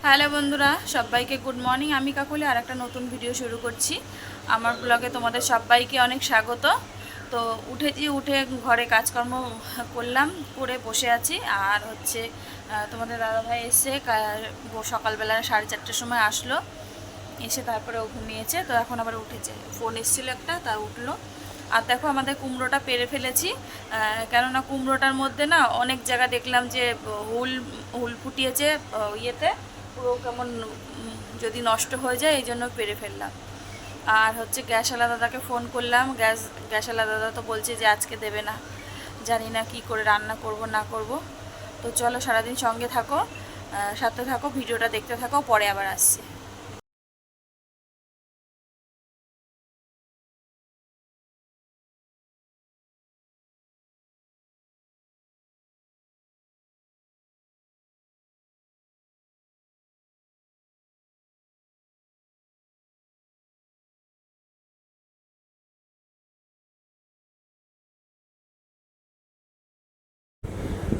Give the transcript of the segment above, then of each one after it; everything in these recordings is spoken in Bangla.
হ্যালো বন্ধুরা, সবাইকে গুড মর্নিং। আমি কাকুলি আর একটা নতুন ভিডিও শুরু করছি। আমার ব্লগে তোমাদের সবাইকে অনেক স্বাগত। তো উঠে ঘরে কাজকর্ম করলাম, করে বসে আছি। আর তোমাদের দাদাভাই এসে সকালবেলা 4:30টার সময় আসলো, এসে তারপরে ও ঘুমিয়েছে। তো এখন আবার উঠেছে, ফোন এসেছিলো একটা, তা উঠলো। আর দেখো আমাদের কুমড়োটা পেরে ফেলেছি, কেননা কুমড়োটার মধ্যে না অনেক জায়গা দেখলাম যে হুল হুল ফুটিয়েছে ইয়েতে, পুরো কেমন যদি নষ্ট হয়ে যায়, এই জন্য পেরে ফেললাম। আর গ্যাসওয়ালা দাদাকে ফোন করলাম, গ্যাসওয়ালা দাদা তো বলছে যে আজকে দেবে না, জানি না কি করে রান্না করব না করব। তো চলো সারাদিন সঙ্গে থাকো, সাথে থাকো, ভিডিওটা দেখতে থাকো, পরে আবার আসছি।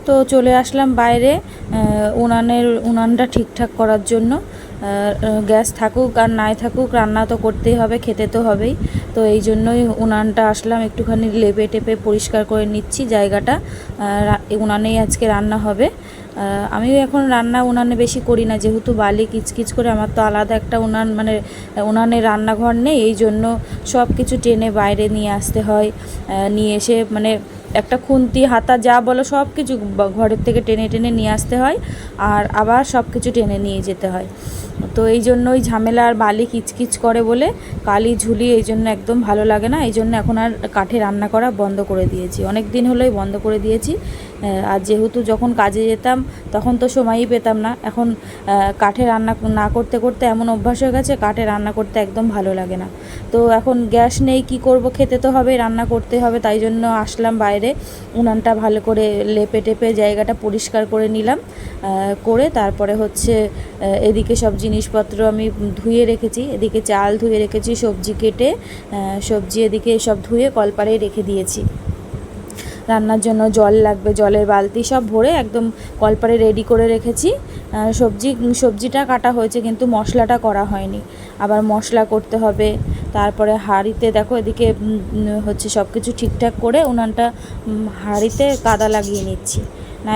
তো চলে আসলাম বাইরে উনানটা ঠিকঠাক করার জন্য। গ্যাস থাকুক আর নাই থাকুক, রান্না তো করতেই হবে, খেতে তো হবেই। তো এই জন্যই উনানটা আসলাম, একটুখানি লেপে টেপে পরিষ্কার করে নিচ্ছি জায়গাটা। উনানেই আজকে রান্না হবে। আমি এখন রান্না উনানে বেশি করি না, যেহেতু বালি কিচকিচ করে, আমার তো আলাদা একটা উনান, মানে উনানে রান্নাঘর নেই। এই জন্য সব কিছু টেনে বাইরে নিয়ে আসতে হয়, নিয়ে এসে মানে একটা খুন্তি হাতা যা বলো সব কিছু ঘরের থেকে টেনে টেনে নিয়ে আসতে হয়, আর আবার সব কিছু টেনে নিয়ে যেতে হয়। তো এই জন্য ওই ঝামেলা, আর বালি কিচকিচ করে বলে, কালি ঝুলি, এই জন্য একদম ভালো লাগে না। এই জন্য এখন আর কাঠে রান্না করা বন্ধ করে দিয়েছি, অনেক দিন হলোই বন্ধ করে দিয়েছি। আর যেহেতু যখন কাজে যেতাম তখন তো সময়ই পেতাম না, এখন কাঠে রান্না না করতে করতে এমন অভ্যাস হয়ে গেছে, কাঠে রান্না করতে একদম ভালো লাগে না। তো এখন গ্যাস নেই, কি করব, খেতে তো হবে, রান্না করতে হবে। তাই জন্য আসলাম বাইরে, উনানটা ভালো করে লেপে টেপে জায়গাটা পরিষ্কার করে নিলাম, করে তারপরে এদিকে সব জিনিসপত্র আমি ধুয়ে রেখেছি, এদিকে চাল ধুয়ে রেখেছি, সবজি কেটে, সবজি এদিকে সব ধুয়ে কলপাড়ে রেখে দিয়েছি। রান্নার জন্য জল লাগবে, জলের বালতি সব ভরে একদম কলপারে রেডি করে রেখেছি। সবজিটা কাটা হয়েছে, কিন্তু মশলাটা করা হয়নি, আবার মশলা করতে হবে। তারপরে হাঁড়িতে দেখো, এদিকে সব কিছু ঠিকঠাক করে উনানটা হাঁড়িতে কাদা লাগিয়ে নিচ্ছি। না,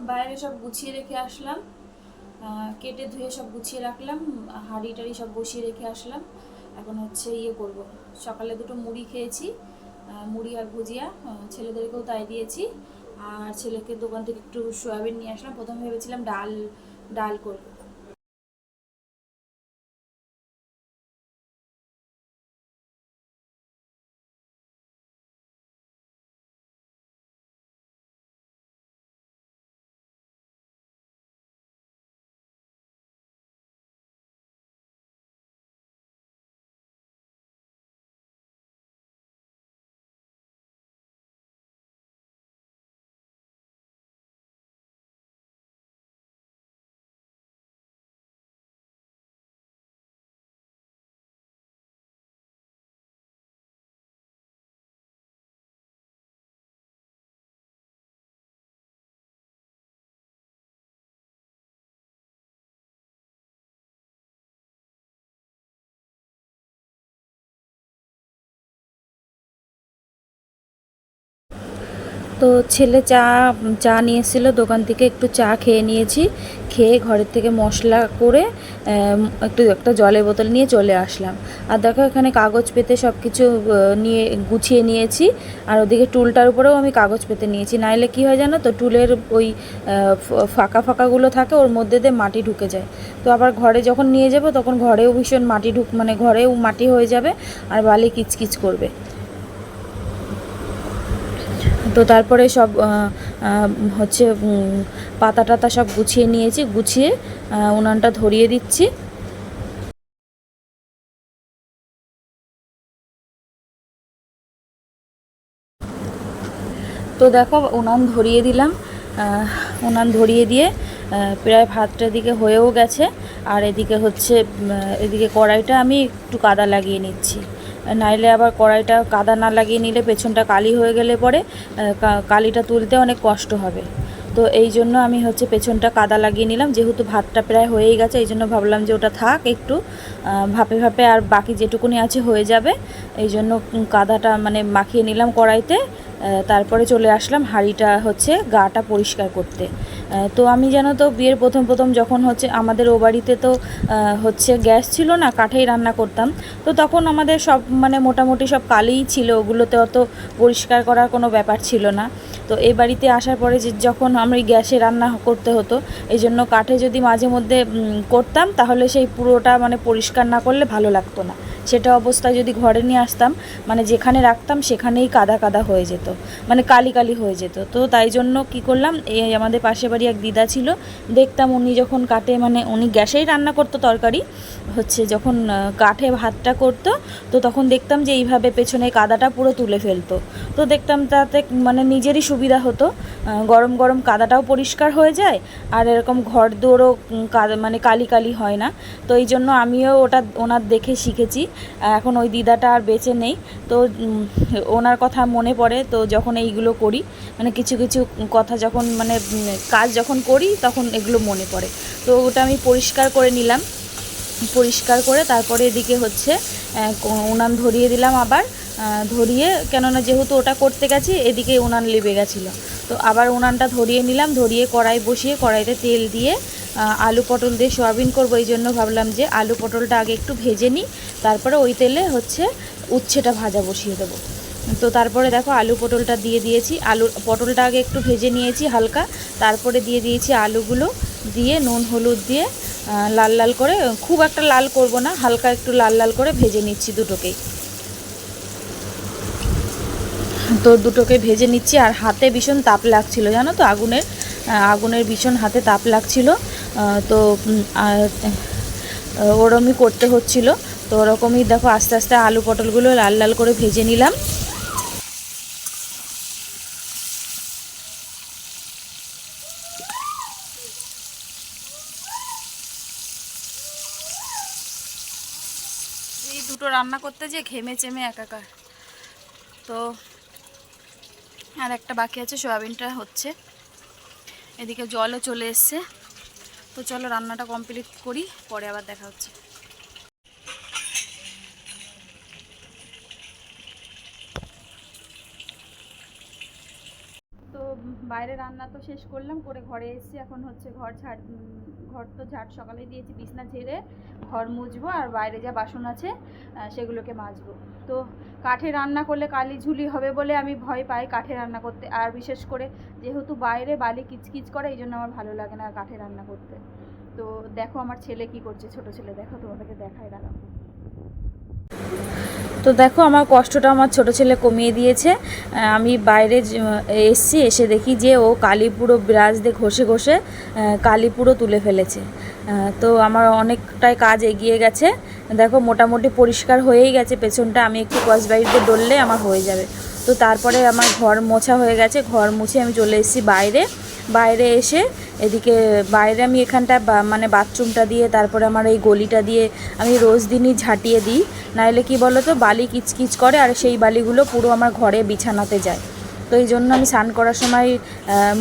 বাইরে সব গুছিয়ে রেখে আসলাম, কেটে ধুয়ে সব গুছিয়ে রাখলাম, হাঁড়ি টাড়ি সব বসিয়ে রেখে আসলাম। এখন ইয়ে করব, সকালে দুটো মুড়ি খেয়েছি, মুড়ি আর ভুজিয়া, ছেলেদেরকেও তাই দিয়েছি। আর ছেলেকে দোকান থেকে একটু সয়াবিন নিয়ে আসলাম, প্রথমে ভেবেছিলাম ডাল করব। তো ছেলে চা চা নিয়ে এসেছিলো দোকান থেকে, একটু চা খেয়ে নিয়েছি। খেয়ে ঘরের থেকে মশলা করে একটা জলের বোতল নিয়ে চলে আসলাম। আর দেখো এখানে কাগজ পেতে সব কিছু নিয়ে গুছিয়ে নিয়েছি, আর ওদিকে টুলটার উপরেও আমি কাগজ পেতে নিয়েছি। নাইলে কী হয় জানো তো, টুলের ওই ফাঁকাগুলো থাকে, ওর মধ্যে দিয়ে মাটি ঢুকে যায়। তো আবার ঘরে যখন নিয়ে যাব তখন ঘরেও ভীষণ মাটি মানে ঘরেও মাটি হয়ে যাবে, আর বালি কিচকিচ করবে। তো তারপরে সব পাতা টাতা সব গুছিয়ে নিয়েছি, গুছিয়ে উনানটা ধরিয়ে দিচ্ছি। তো দেখো উনান ধরিয়ে দিলাম, উনান ধরিয়ে দিয়ে প্রায় ভাতটা দিকে হয়েও গেছে। আর এদিকে কড়াইটা আমি একটু কাদা লাগিয়ে নিচ্ছি, নাইলে আবার কড়াইটা কাদা না লাগিয়ে নিলে পেছনটা কালি হয়ে গেলে পরে কালিটা তুলতে অনেক কষ্ট হবে। তো এই জন্য আমি হচ্ছে পেছনটা কাদা লাগিয়ে নিলাম, যেহেতু ভাতটা প্রায় হয়েই গেছে, এই জন্য ভাবলাম যে ওটা থাক একটু ভাপে ভাপে, আর বাকি যেটুকুনি আছে হয়ে যাবে। এই জন্য কাদাটা মানে মাখিয়ে নিলাম কড়াইতে। তারপরে চলে আসলাম হাঁড়িটা হচ্ছে গাটা পরিষ্কার করতে। তো আমি জানো তো বিয়ের প্রথম প্রথম যখন হচ্ছে আমাদের ও বাড়িতে তো হচ্ছে গ্যাস ছিল না, কাঠেই রান্না করতাম। তো তখন আমাদের সব মানে মোটামুটি সব কালিই ছিল, ওগুলোতে অত পরিষ্কার করার কোনো ব্যাপার ছিল না। তো এই বাড়িতে আসার পরে যে যখন আমি গ্যাসে রান্না করতে হতো, এই জন্য কাঠে যদি মাঝে মধ্যে করতাম তাহলে সেই পুরোটা মানে পরিষ্কার না করলে ভালো লাগতো না। সেটা অবস্থায় যদি ঘরে নিয়ে আসতাম, মানে যেখানে রাখতাম সেখানেই কাদা কাদা হয়ে যেত, মানে কালি কালি হয়ে যেত। তো তাই জন্য কি করলাম, এই আমাদের পাশে বাড়ি এক দিদা ছিল, দেখতাম উনি যখন কাঠে মানে উনি গ্যাসেই রান্না করতো তরকারি, হচ্ছে যখন কাঠে ভাতটা করতো, তো তখন দেখতাম যে এইভাবে পেছনে কাদাটা পুরো তুলে ফেলতো। তো দেখতাম তাতে মানে নিজেরই সুবিধা হতো, গরম গরম কাদাটাও পরিষ্কার হয়ে যায়, আর এরকম ঘর দৌড়ও কাদা মানে কালি কালি হয় না। তো এই জন্য আমিও ওটা ওনার দেখে শিখেছি। এখন ওই দিদাটা আর বেঁচে নেই, তো ওনার কথা মনে পড়ে তো যখন এইগুলো করি, মানে কিছু কিছু কথা যখন মানে কাজ যখন করি তখন এগুলো মনে পড়ে। তো ওটা আমি পরিষ্কার করে নিলাম, পরিষ্কার করে তারপরে এদিকে হচ্ছে উনান ধরিয়ে দিলাম আবার, ধরিয়ে, কেননা যেহেতু ওটা করতে গেছি এদিকে উনান লেবে গেছিলো, তো আবার উনানটা ধরিয়ে নিলাম, ধরিয়ে কড়াই বসিয়ে কড়াইতে তেল দিয়ে আলু পটল দিয়ে সয়াবিন করবো। এই জন্য ভাবলাম যে আলু পটলটা আগে একটু ভেজে নিই, তারপরে ওই তেলে হচ্ছে উচ্ছেটা ভাজা বসিয়ে দেবো। তো তারপরে দেখো আলু পটলটা দিয়ে দিয়েছি, পটলটা আগে একটু ভেজে নিয়েছি হালকা, তারপরে দিয়ে দিয়েছি আলুগুলো, দিয়ে নুন হলুদ দিয়ে লাল লাল করে, খুব একটা লাল করব না, হালকা একটু লাল লাল করে ভেজে নিচ্ছি দুটোকেই। তো দুটোকে ভেজে নিচ্ছি, আর হাতে ভীষণ তাপ লাগছিল জানো তো, আগুনের ভীষণ হাতে তাপ লাগছিল। তো ওরমই করতে হচ্ছিল। তো ওরকমই দেখো আস্তে আস্তে আলু পটলগুলো লাল লাল করে ভেজে নিলাম। এই দুটো রান্না করতে যে ঘেমে চেমে একাকার। তো আর একটা বাকি আছে, সয়াবিনটা হচ্ছে, এদিকে জলও চলে এসছে। তো চলো রান্নাটা কমপ্লিট করি, পরে আবার দেখা হচ্ছে। তো বাইরে রান্না তো শেষ করলাম, করে ঘরে এসেছি। এখন হচ্ছে ঘর তো ঝাড় সকালে দিয়েছি, বিছনা ঝেড়ে ঘর মুছবো, আর বাইরে যা বাসন আছে সেগুলোকে মাজবো। তো কাঠে রান্না করলে কালি ঝুলি হবে বলে আমি ভয় পাই কাঠে রান্না করতে, আর বিশেষ করে যেহেতু বাইরে বালি কিচকিচ করে, এই জন্য আমার ভালো লাগে না কাঠে রান্না করতে। তো দেখো আমার ছেলে কি করছে, ছোট ছেলে, দেখো তোমাদেরকে দেখাই, দাঁড়াও। তো দেখো আমার কষ্টটা আমার ছোট ছেলে কমিয়ে দিয়েছে। আমি বাইরে এসছি, এসে দেখি যে ও কালি পুরো ব্রাশ দিয়ে ঘষে ঘষে কালি পুরো তুলে ফেলেছে। তো আমার অনেকটাই কাজ এগিয়ে গেছে, দেখো মোটামুটি পরিষ্কার হয়েই গেছে পেছনটা, আমি একটু কসবাইটে ডললে আমার হয়ে যাবে। তো তারপরে আমার ঘর মোছা হয়ে গেছে, ঘর মুছে আমি চলে এসেছি বাইরে এসে এদিকে বাইরে আমি এখানটা মানে বাথরুমটা দিয়ে, তারপরে আমার এই গলিটা দিয়ে আমি রোজ দিনই ঝাঁটিয়ে দিই, নাইলে কি বলো তো বালি কিচকিচ করে, আর সেই বালিগুলো পুরো আমার ঘরে বিছানাতে যায়। তো এই জন্য আমি স্নান করার সময়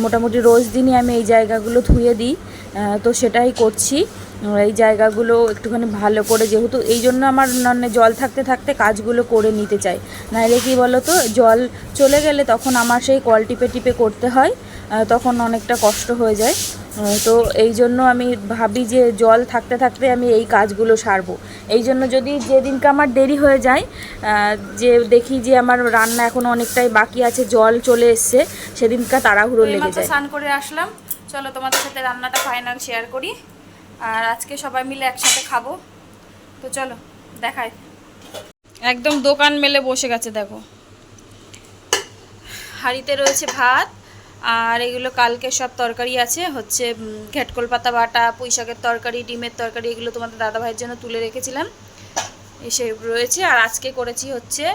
মোটামুটি রোজ দিনই আমি এই জায়গাগুলো ধুয়ে দিই। তো সেটাই করছি, এই জায়গাগুলো একটুখানি ভালো করে, যেহেতু এই জন্য আমার মানে জল থাকতে থাকতে কাজগুলো করে নিতে চাই, নাইলে কি বলো তো জল চলে গেলে তখন আমার সেই কল টিপে টিপে করতে হয়, তখন অনেকটা কষ্ট হয়ে যায়। তো এই জন্য আমি ভাবি যে জল থাকতে থাকতে আমি এই কাজগুলো সারবো। এই জন্য যদি যেদিনকে আমার দেরি হয়ে যায়, যে দেখি যে আমার রান্না এখনও অনেকটাই বাকি আছে, জল চলে এসছে, সেদিনকা তাড়াহুড়ো লেগে যায়। স্নান করে আসলাম, চলো তোমাদের সাথে রান্নাটা ফাইনাল শেয়ার করি, আর আজকে সবাই মিলে একসাথে খাবো। তো চলো দেখাই, একদম দোকান মেলে বসে গেছে দেখো। হাঁড়িতে রয়েছে ভাত, আর এগুলো কালকে সব তরকারি আছে, হচ্ছে ঘেটকোল পাতা বাটা, পুঁই শাকের তরকারি, ডিমের তরকারি, এগুলো তোমাদের দাদাভাইয়ের জন্য তুলে রেখেছিলাম, এসে রয়েছে। আর আজকে করেছি হচ্ছে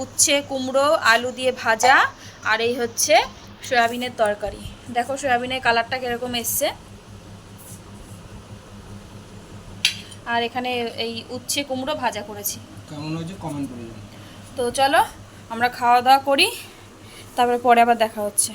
উচ্ছে কুমড়ো আলু দিয়ে ভাজা, আর এই হচ্ছে সয়াবিনের তরকারি। দেখো সয়াবিনের কালারটা কীরকম এসছে। আর এখানে এই উচ্ছে কুমড়ো ভাজা করেছি, কেমন হয়েছে কমেন্ট করে জানাও। তো চলো আমরা খাওয়া দাওয়া করি, তারপরে পরে আবার দেখা হচ্ছে।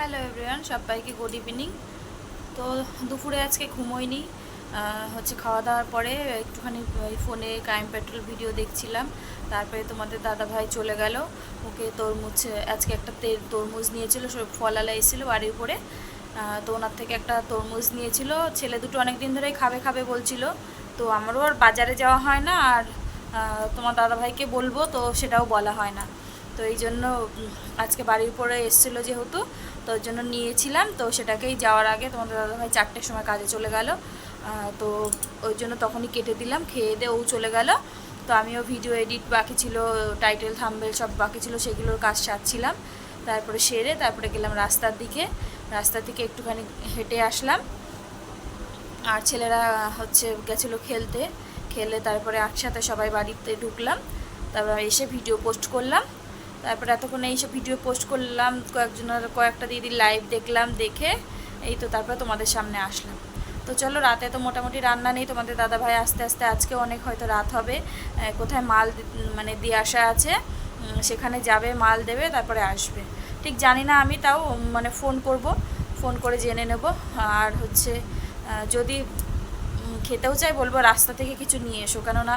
হ্যালো এভরিওয়ান, সবাইকে গুড ইভিনিং। তো দুপুরে আজকে ঘুমোইনি, হচ্ছে খাওয়া দাওয়ার পরে একটুখানি ওই ফোনে ক্রাইম পেট্রোল ভিডিও দেখছিলাম। তারপরে তোমাদের দাদা ভাই চলে গেল, ওকে তরমুজ আজকে একটা তরমুজ নিয়েছিল, সব ফলালা এসেছিলো বাড়ির উপরে। তো ওনার থেকে একটা তরমুজ নিয়েছিল, ছেলে দুটো অনেক দিন ধরেই খাবে খাবে বলছিল। তো আমারও আর বাজারে যাওয়া হয় না, আর তোমার দাদা ভাইকে বলবো তো সেটাও বলা হয় না। তো এই জন্য আজকে বাড়ির উপরে এসেছিলো যেহেতু, তো ওই জন্য নিয়েছিলাম। তো সেটাকেই যাওয়ার আগে তোমাদের দাদাভাই 4টের সময় কাজে চলে গেল, তো ওই জন্য তখনই কেটে দিলাম, খেয়ে দিয়ে ও চলে গেল। তো আমিও ভিডিও এডিট বাকি ছিল, টাইটেল থাম্বনেল সব বাকি ছিল, সেগুলোর কাজ সারছিলাম। তারপরে সেরে তারপরে গেলাম রাস্তার দিকে একটুখানি হেঁটে আসলাম। আর ছেলেরা হচ্ছে গেছিলো খেলে তারপরে একসাথে সবাই বাড়িতে ঢুকলাম। তারপর এসে ভিডিও পোস্ট করলাম। তারপরে এতক্ষণে এইসব ভিডিও পোস্ট করলাম, কয়েকটা দিদির লাইভ দেখলাম, দেখে এই তো তারপরে তোমাদের সামনে আসলাম। তো চলো, রাতে তো মোটামুটি রান্না নেই, তোমাদের দাদাভাই আস্তে আস্তে আজকে অনেক হয়তো রাত হবে, কোথায় মাল মানে দিয়ে আসা আছে, সেখানে যাবে, মাল দেবে, তারপরে আসবে। ঠিক জানি না আমি, তাও মানে ফোন করে জেনে নেব। আর হচ্ছে যদি খেতেও চাই বলবো রাস্তা থেকে কিছু নিয়ে এসো, কেননা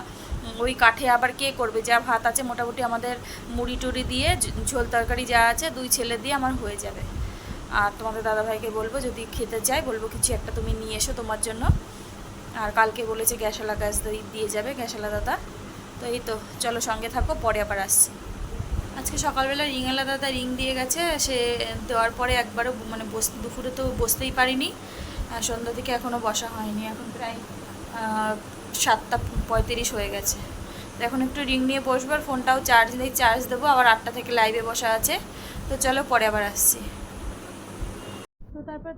ওই কাঠে আবার কে করবে, যা ভাত আছে মোটামুটি আমাদের মুড়ি টুড়ি দিয়ে ঝোল তরকারি যা আছে 2 ছেলে দিয়ে আমার হয়ে যাবে। আর তোমাদের দাদাভাইকে বলবো যদি খেতে চাই বলবো কিছু একটা তুমি নিয়ে এসো তোমার জন্য। আর কালকে বলেছে গ্যাসওয়ালা গ্যাস দিয়ে যাবে, গ্যাসওয়ালা দাদা। তো এই তো চলো, সঙ্গে থাকো, পরে আবার আসছি। আজকে সকালবেলা রিংওয়ালা দাদা রিং দিয়ে গেছে, সে দেওয়ার পরে একবারও মানে দুপুরে তো বসতেই পারিনি, সন্ধ্যা থেকে এখনও বসা হয়নি, এখন প্রায় 7:35 হয়ে গেছে। তো এখন একটু রিং নিয়ে বসবো, আর ফোনটাও চার্জ দেবো, আবার 8টা থেকে লাইভে বসা আছে। তো চলো, পরে আবার আসছি। তো তারপরে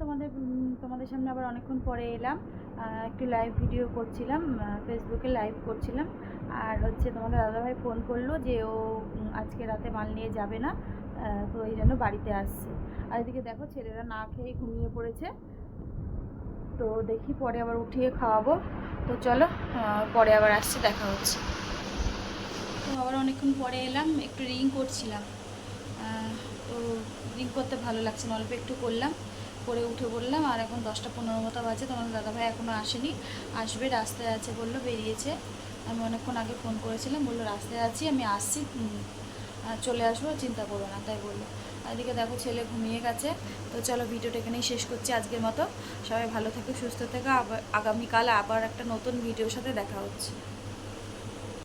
তোমাদের সামনে আবার অনেকক্ষণ পরে এলাম, একটু লাইভ ভিডিও করছিলাম, ফেসবুকে লাইভ করছিলাম। আর হচ্ছে তোমাদের দাদাভাই ফোন করলো যে ও আজকে রাতে মাল নিয়ে যাবে না, তো এই জন্য বাড়িতে আসছে। আর এদিকে দেখো ছেলেরা না খেয়ে ঘুমিয়ে পড়েছে, তো দেখি পরে আবার উঠিয়ে খাওয়াবো। তো চলো, পরে আবার আসছে, দেখা হচ্ছে। তো আবার অনেকক্ষণ পরে এলাম, একটু রিং করছিলাম, তো রিং করতে ভালো লাগছে না, অল্প একটু করলাম, করে উঠে বললাম। আর এখন 10:15 মতো বাজে, তোমাদের দাদাভাই এখনও আসেনি, আসবে, রাস্তায় আছে বললো, বেরিয়েছে। আমি অনেকক্ষণ আগে ফোন করেছিলাম, বললো রাস্তায় আছি, আমি আসছি, চলে আসবো, চিন্তা করো না, তাই বললো। এদিকে দেখো ছেলে ঘুমিয়ে গেছে। তো চলো, ভিডিওটা এখানেই শেষ করছি আজকের মতো। সবাই ভালো থেকো, সুস্থ থেকো, আগামীকাল আবার একটা নতুন ভিডিওর সাথে দেখা হচ্ছে।